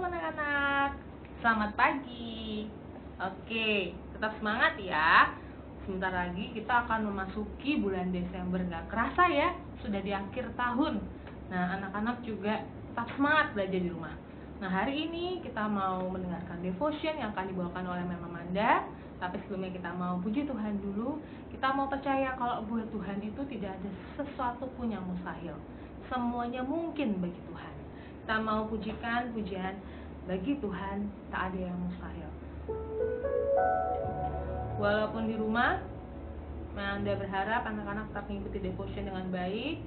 anak-anak, selamat pagi. Oke, tetap semangat ya. Sebentar lagi kita akan memasuki bulan Desember. Gak kerasa ya, sudah di akhir tahun. Nah, anak-anak juga tetap semangat belajar di rumah. Nah, hari ini kita mau mendengarkan devotion yang akan dibawakan oleh Mama Manda. Tapi sebelumnya kita mau puji Tuhan dulu. Kita mau percaya kalau buat Tuhan itu tidak ada sesuatu pun yang mustahil. Semuanya mungkin bagi Tuhan. Kita mau pujikan pujian bagi Tuhan, tak ada yang mustahil. Walaupun di rumah, Anda berharap anak-anak tetap mengikuti devotion dengan baik,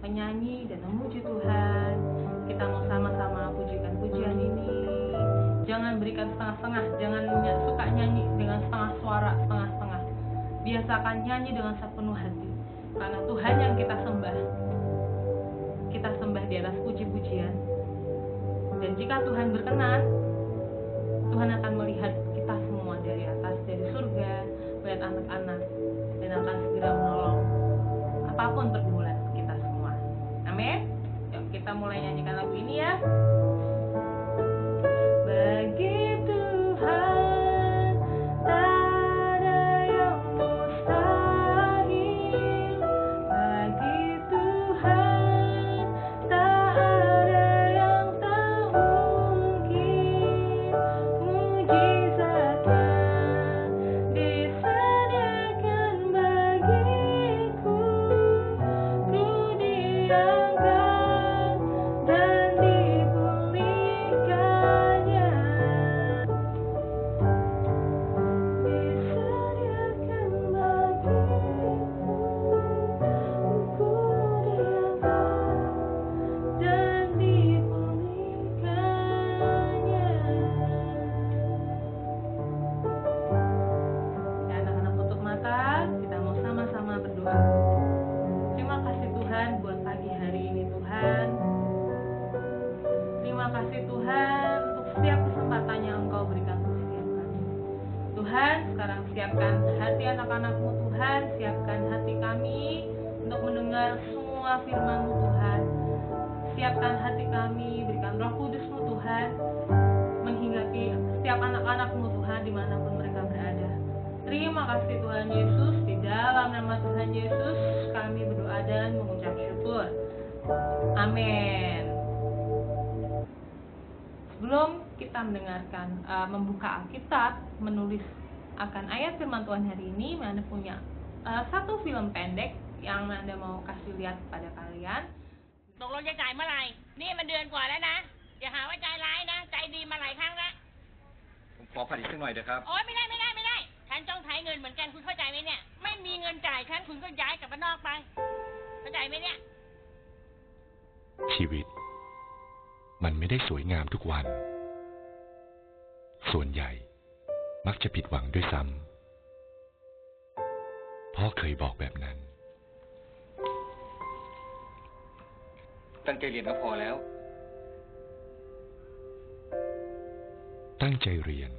menyanyi dan memuji Tuhan. Kita mau sama-sama pujikan pujian ini. Jangan berikan setengah-setengah, jangan suka nyanyi dengan setengah suara, setengah-setengah. Biasakan nyanyi dengan sepenuh hati, karena Tuhan yang kita sembah. Kita sembah di atas puji-pujian. Dan jika Tuhan berkenan, Tuhan akan melihat kita semua dari atas, dari surga, melihat anak-anak, dan akan segera menolong apapun pergumulan kita semua. Amin. Yuk kita mulai nyanyikan lagu ini ya. Bagi Tuhan tak ada yang mustahil. Bagi Tuhan tak ada yang tak mungkin. Mujizatnya disediakan bagiku. Ku diangkat dan dipulihkannya. Disediakan bagiku. Ku diangkat dan dipulihkannya. Ya, anak-anak tutup mata, kita mau sama-sama berdoa. Terima kasih Tuhan buat pagi hari ini Tuhan. Terima kasih Tuhan untuk setiap kesempatan yang Engkau berikan untuk setiap kami. Tuhan, sekarang siapkan hati anak-anak-Mu Tuhan, siapkan hati kami untuk mendengar semua firman-Mu Tuhan. Siapkan hati kami, berikan Roh Kudus-Mu Tuhan, menghinggapi setiap anak-anak-Mu Tuhan dimanapun mereka berada. Terima kasih Tuhan Yesus, di dalam nama Tuhan Yesus kami berdoa dan mengucap syukur. Amin. Sebelum kita mendengarkan, membuka Alkitab, menulis akan ayat firman Tuhan hari ini, Anda punya satu film pendek yang Anda mau kasih lihat pada kalian. ตกลงจะจ่ายเมื่อไหร่นี่มันเดือนกว่าแล้วนะอย่าหาว่าใจร้ายนะใจดีมาหลายครั้งแล้ว ผมขอผัดอีกสักหน่อยเถอะครับ โอ๊ยไม่ได้ฉันต้องใช้เงินเหมือนกันคุณเข้าใจไหมเนี่ยไม่มีเงินจ่ายฉันคุณก็ย้ายกลับบ้านนอกไปเข้าใจไหมเนี่ย ชีวิตมันไม่ได้สวยงามทุกวัน ส่วนใหญ่มักจะผิดหวังด้วยซ้ำพ่อเคยบอกแบบนั้น ตั้งใจเรียนก็พอแล้ว ตั้งใจเรียน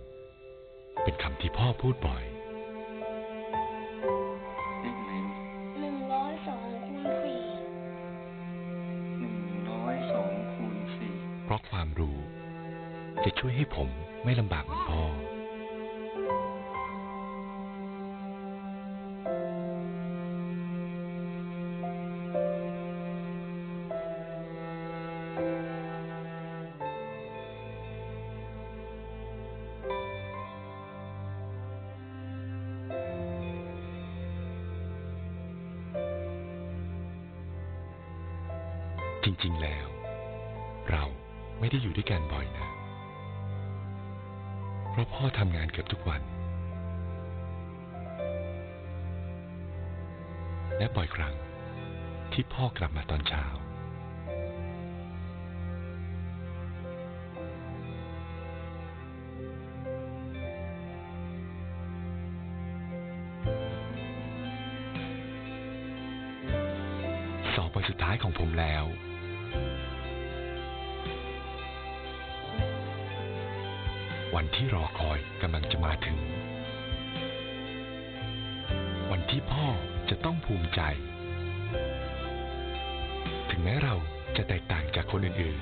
เป็นคำที่พ่อพูดบ่อย เลขไหน 102 คูณ 4 102 คูณ 4 เพราะความรู้จะช่วยให้ผมไม่ลำบากเหมือนพ่อ จริงๆ แล้ว เราไม่ได้อยู่ด้วยกันบ่อยนะ เพราะพ่อทำงานเกือบทุกวัน และบ่อยครั้งที่พ่อกลับมาตอนเช้า สอบวันสุดท้ายของผมแล้ว วันที่รอคอยกำลังจะมาถึง วันที่พ่อจะต้องภูมิใจ ถึงแม้เราจะแตกต่างจากคนอื่น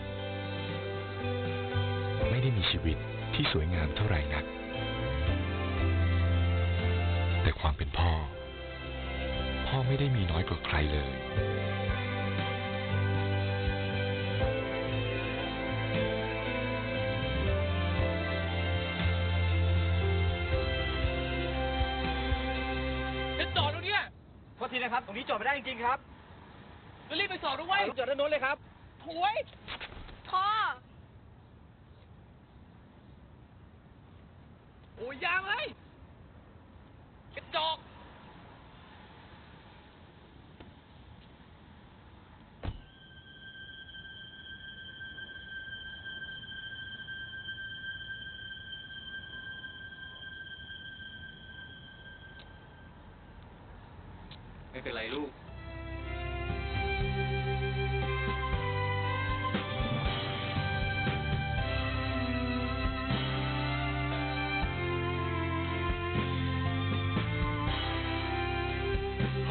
ๆ ไม่ ได้มีชีวิตที่สวยงามเท่าไหร่นัก แต่ความเป็นพ่อ พ่อไม่ได้มีน้อยกว่าใครเลย จะจอดตรงเนี้ย โทษทีนะครับ ตรงนี้จอดไม่ได้จริงๆครับ จะรีบไปสอบด้วย จอดด้านโน้นเลยครับ ถวยพ่อ โอ้ยยางเลยกระจอก ไม่เป็นไรลูก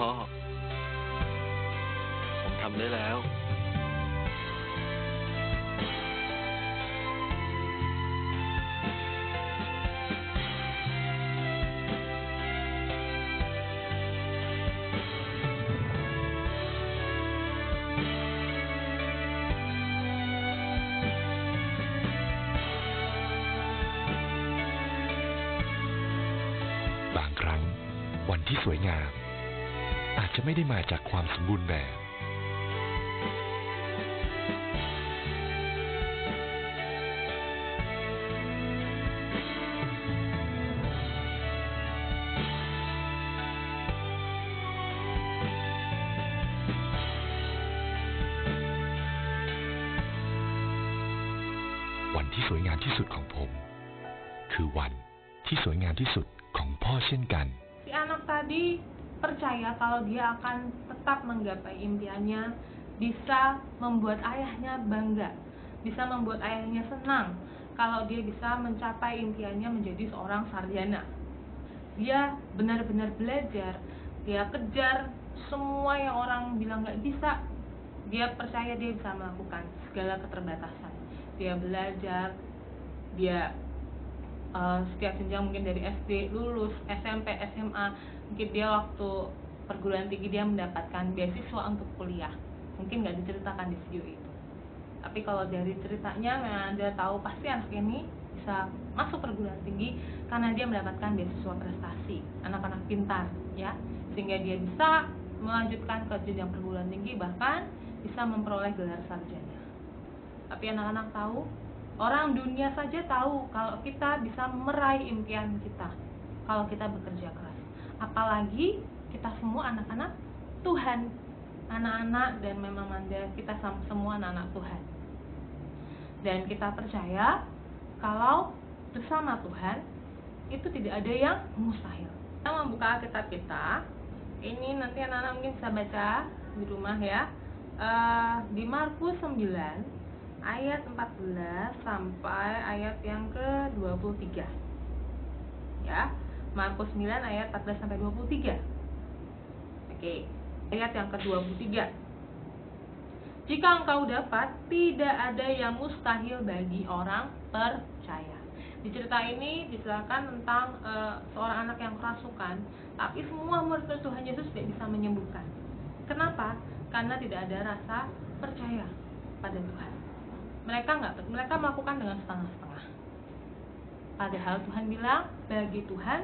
พ่อ ผมทำได้แล้ว บางครั้งวันที่สวยงาม อาจจะไม่ได้มาจากความสมบูรณ์แบบ วันที่สวยงามที่สุดของผม คือวันที่สวยงามที่สุดของพ่อเช่นกัน Si anak tadi percaya kalau dia akan tetap menggapai impiannya, bisa membuat ayahnya bangga, bisa membuat ayahnya senang kalau dia bisa mencapai impiannya menjadi seorang sarjana. Dia benar-benar belajar, dia kejar semua yang orang bilang nggak bisa. Dia percaya dia bisa melakukan segala keterbatasan. Dia belajar, dia setiap jenjang mungkin dari SD lulus, SMP, SMA, mungkin dia waktu perguruan tinggi dia mendapatkan beasiswa untuk kuliah. Mungkin nggak diceritakan di video itu. Tapi kalau dari ceritanya memang Anda tahu pasti anak ini bisa masuk perguruan tinggi karena dia mendapatkan beasiswa prestasi, anak-anak pintar ya, sehingga dia bisa melanjutkan ke jenjang perguruan tinggi bahkan bisa memperoleh gelar sarjana. Tapi anak-anak tahu, orang dunia saja tahu kalau kita bisa meraih impian kita kalau kita bekerja keras. Apalagi kita semua anak-anak Tuhan, anak-anak dan memang Manda, kita semua anak-anak Tuhan. Dan kita percaya kalau bersama Tuhan itu tidak ada yang mustahil. Kita membuka Alkitab kita. Ini nanti anak-anak mungkin bisa baca di rumah ya. Di Markus 9 ayat 14 sampai ayat yang ke-23. Ya, Markus 9 ayat 14 sampai 23. Oke, ayat yang ke-23. Jika engkau dapat, tidak ada yang mustahil bagi orang percaya. Di cerita ini diceritakan tentang seorang anak yang kerasukan, tapi semua murid Tuhan Yesus tidak bisa menyembuhkan. Kenapa? Karena tidak ada rasa percaya pada Tuhan. Mereka melakukan dengan setengah-setengah. Padahal Tuhan bilang, bagi Tuhan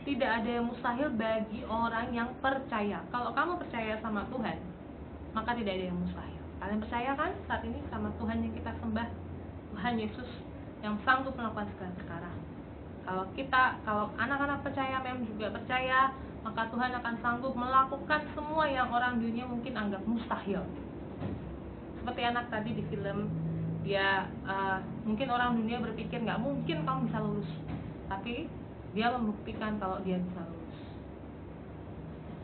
tidak ada yang mustahil bagi orang yang percaya. Kalau kamu percaya sama Tuhan, maka tidak ada yang mustahil. Kalian percaya kan saat ini sama Tuhan yang kita sembah, Tuhan Yesus yang sanggup melakukan segala perkara. Kalau anak-anak percaya, memang juga percaya, maka Tuhan akan sanggup melakukan semua yang orang dunia mungkin anggap mustahil. Seperti anak tadi di film, dia mungkin orang dunia berpikir nggak mungkin kamu bisa lulus, tapi dia membuktikan kalau dia bisa lulus.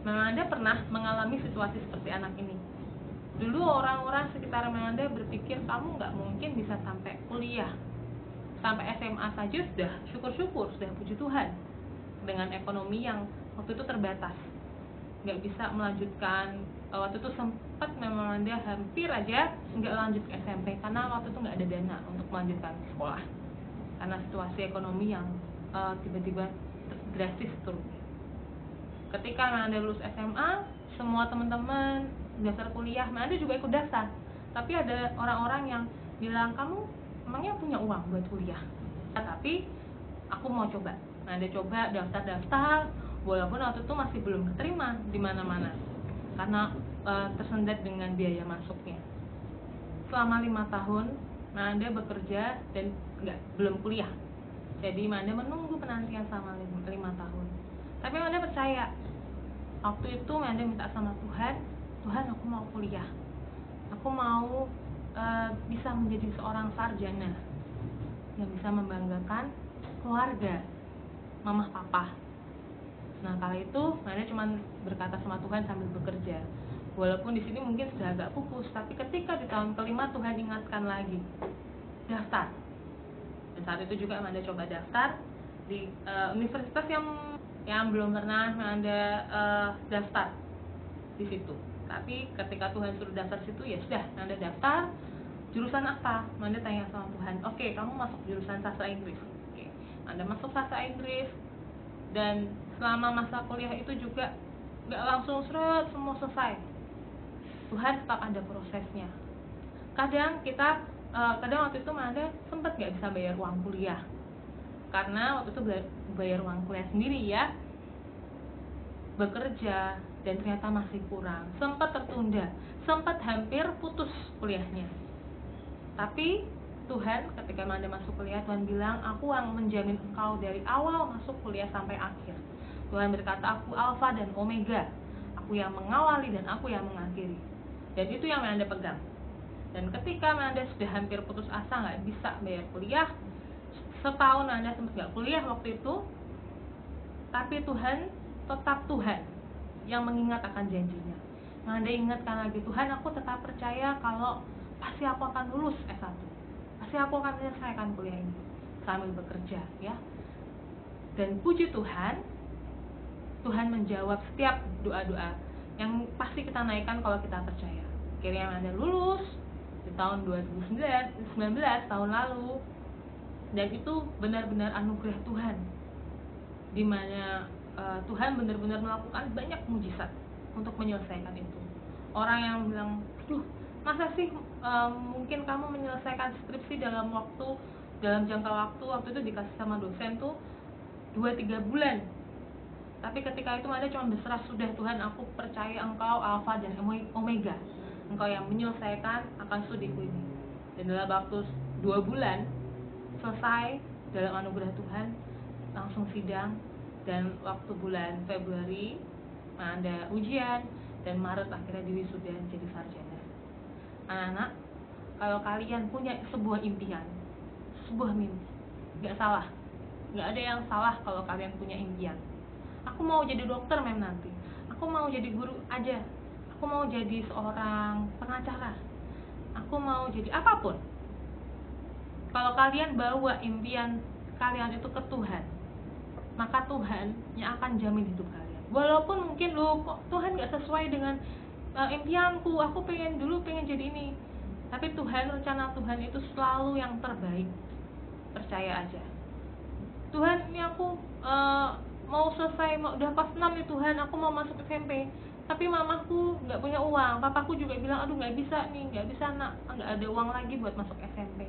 Memang Anda pernah mengalami situasi seperti anak ini. Dulu orang-orang sekitar Memang Anda berpikir kamu nggak mungkin bisa sampai kuliah, sampai SMA saja sudah syukur-syukur, sudah puji Tuhan. Dengan ekonomi yang waktu itu terbatas, nggak bisa melanjutkan waktu itu sempat memang dia hampir aja nggak lanjut ke SMP karena waktu itu nggak ada dana untuk melanjutkan sekolah karena situasi ekonomi yang tiba-tiba drastis turun. Ketika Anda lulus SMA, semua teman-teman daftar kuliah, Anda juga ikut daftar. Tapi ada orang-orang yang bilang, kamu emangnya punya uang buat kuliah? Tapi aku mau coba. Anda coba daftar-daftar, walaupun waktu itu masih belum keterima di mana-mana karena tersendat dengan biaya masuknya. Selama 5 tahun, Anda bekerja dan belum kuliah. Jadi Anda menunggu penantian selama 5 tahun. Tapi Anda percaya, waktu itu Anda minta sama Tuhan, Tuhan aku mau kuliah, aku mau bisa menjadi seorang sarjana yang bisa membanggakan keluarga, mama papa. Nah kala itu Anda cuma berkata sama Tuhan sambil bekerja. Walaupun di sini mungkin sudah agak pupus, tapi ketika di tahun kelima Tuhan ingatkan lagi, daftar. Dan saat itu juga Anda coba daftar di universitas yang belum pernah Anda daftar di situ. Tapi ketika Tuhan suruh daftar situ, ya sudah, Anda daftar. Jurusan apa? Anda tanya sama Tuhan. Oke, kamu masuk jurusan sastra Inggris. Oke, Anda masuk sastra Inggris. Dan selama masa kuliah itu juga nggak langsung seret semua selesai. Tuhan tetap ada prosesnya. Kadang waktu itu Anda sempat nggak bisa bayar uang kuliah karena waktu itu bayar uang kuliah sendiri ya, bekerja dan ternyata masih kurang, sempat tertunda, sempat hampir putus kuliahnya. Tapi Tuhan ketika Anda masuk kuliah, Tuhan bilang, aku yang menjamin engkau dari awal masuk kuliah sampai akhir. Tuhan berkata, aku Alfa dan Omega, aku yang mengawali dan aku yang mengakhiri. Dan itu yang Anda pegang. Dan ketika Anda sudah hampir putus asa, nggak bisa bayar kuliah, setahun Anda sempat nggak kuliah waktu itu, tapi Tuhan tetap Tuhan yang mengingat akan janjinya. Anda ingatkan lagi, Tuhan aku tetap percaya kalau pasti aku akan lulus S1, pasti aku akan menyelesaikan kuliah ini sambil bekerja ya. Dan puji Tuhan, Tuhan menjawab setiap doa-doa yang pasti kita naikkan kalau kita percaya. Akhirnya Anda lulus di tahun 2019 tahun lalu, dan itu benar-benar anugerah Tuhan, di mana Tuhan benar-benar melakukan banyak mujizat untuk menyelesaikan itu. Orang yang bilang, masa sih mungkin kamu menyelesaikan skripsi dalam jangka waktu itu dikasih sama dosen tuh 2-3 bulan. Tapi ketika itu Anda cuma berserah, sudah Tuhan aku percaya engkau Alfa dan Omega, engkau yang menyelesaikan akan studiku ini. Dan dalam waktu 2 bulan selesai dalam anugerah Tuhan, langsung sidang. Dan waktu bulan Februari Anda ujian, dan Maret akhirnya diwisuda jadi sarjana. Anak-anak, kalau kalian punya sebuah impian, sebuah mimpi, gak salah, gak ada yang salah kalau kalian punya impian. Aku mau jadi dokter nanti, aku mau jadi guru aja, aku mau jadi seorang pengacara, aku mau jadi apapun. Kalau kalian bawa impian kalian itu ke Tuhan, maka Tuhan yang akan jamin hidup kalian. Walaupun mungkin kok Tuhan gak sesuai dengan impianku, aku pengen jadi ini. Tapi Tuhan, rencana Tuhan itu selalu yang terbaik. Percaya aja. Tuhan, ini aku mau selesai, udah kelas 6 nih Tuhan, aku mau masuk SMP. Tapi mamaku gak punya uang, papaku juga bilang, aduh gak bisa nih, gak bisa nak, gak ada uang lagi buat masuk SMP.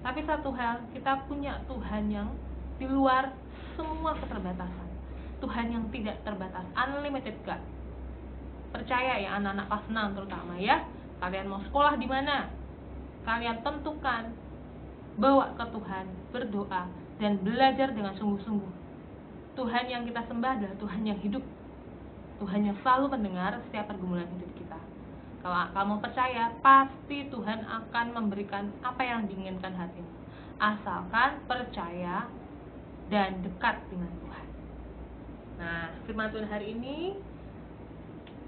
Tapi satu hal, kita punya Tuhan yang di luar semua keterbatasan. Tuhan yang tidak terbatas, unlimited God. Percaya ya anak-anak kelas 6 terutama ya. Kalian mau sekolah di mana? Kalian tentukan, bawa ke Tuhan, berdoa dan belajar dengan sungguh-sungguh. Tuhan yang kita sembah adalah Tuhan yang hidup. Tuhan yang selalu mendengar setiap pergumulan hidup kita. Kalau kamu percaya, pasti Tuhan akan memberikan apa yang diinginkan hatimu. Asalkan percaya dan dekat dengan Tuhan. Nah, firman Tuhan hari ini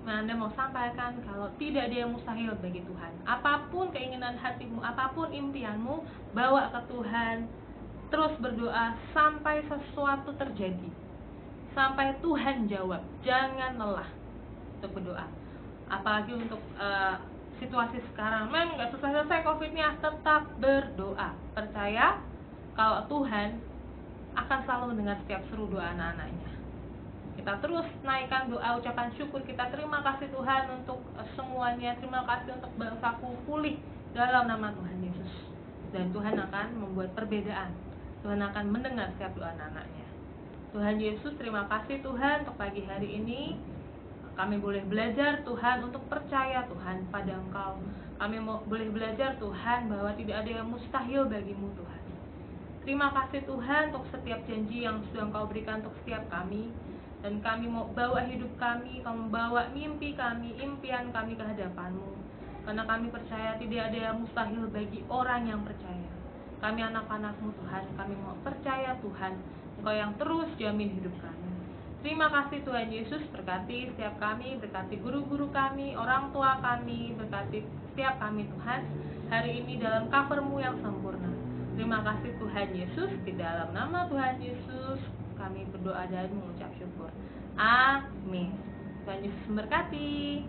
Anda mau sampaikan kalau tidak ada yang mustahil bagi Tuhan. Apapun keinginan hatimu, apapun impianmu, bawa ke Tuhan. Terus berdoa sampai sesuatu terjadi, sampai Tuhan jawab. Jangan lelah untuk berdoa. apalagi untuk situasi sekarang. Memang nggak selesai COVID-nya, tetap berdoa. Percaya kalau Tuhan akan selalu mendengar setiap seru doa anak-anaknya. Kita terus naikkan doa ucapan syukur kita. Terima kasih Tuhan untuk semuanya. Terima kasih untuk bangsaku pulih dalam nama Tuhan Yesus. Dan Tuhan akan membuat perbedaan. Tuhan akan mendengar setiap doa anak-anaknya. Tuhan Yesus, terima kasih Tuhan untuk pagi hari ini. Kami boleh belajar Tuhan untuk percaya Tuhan pada Engkau. Kami boleh belajar Tuhan bahwa tidak ada yang mustahil bagimu Tuhan. Terima kasih Tuhan untuk setiap janji yang sudah Engkau berikan untuk setiap kami. Dan kami mau bawa hidup kami, kami bawa mimpi kami, impian kami ke hadapan-Mu. Karena kami percaya tidak ada yang mustahil bagi orang yang percaya. Kami anak-anak-Mu Tuhan, kami mau percaya Tuhan, Engkau yang terus jamin hidup kami. Terima kasih Tuhan Yesus, berkati setiap kami, berkati guru-guru kami, orang tua kami, berkati setiap kami Tuhan, hari ini dalam cover-Mu yang sempurna. Terima kasih Tuhan Yesus, di dalam nama Tuhan Yesus, kami berdoa dan mengucap syukur. Amin. Tuhan Yesus memberkati.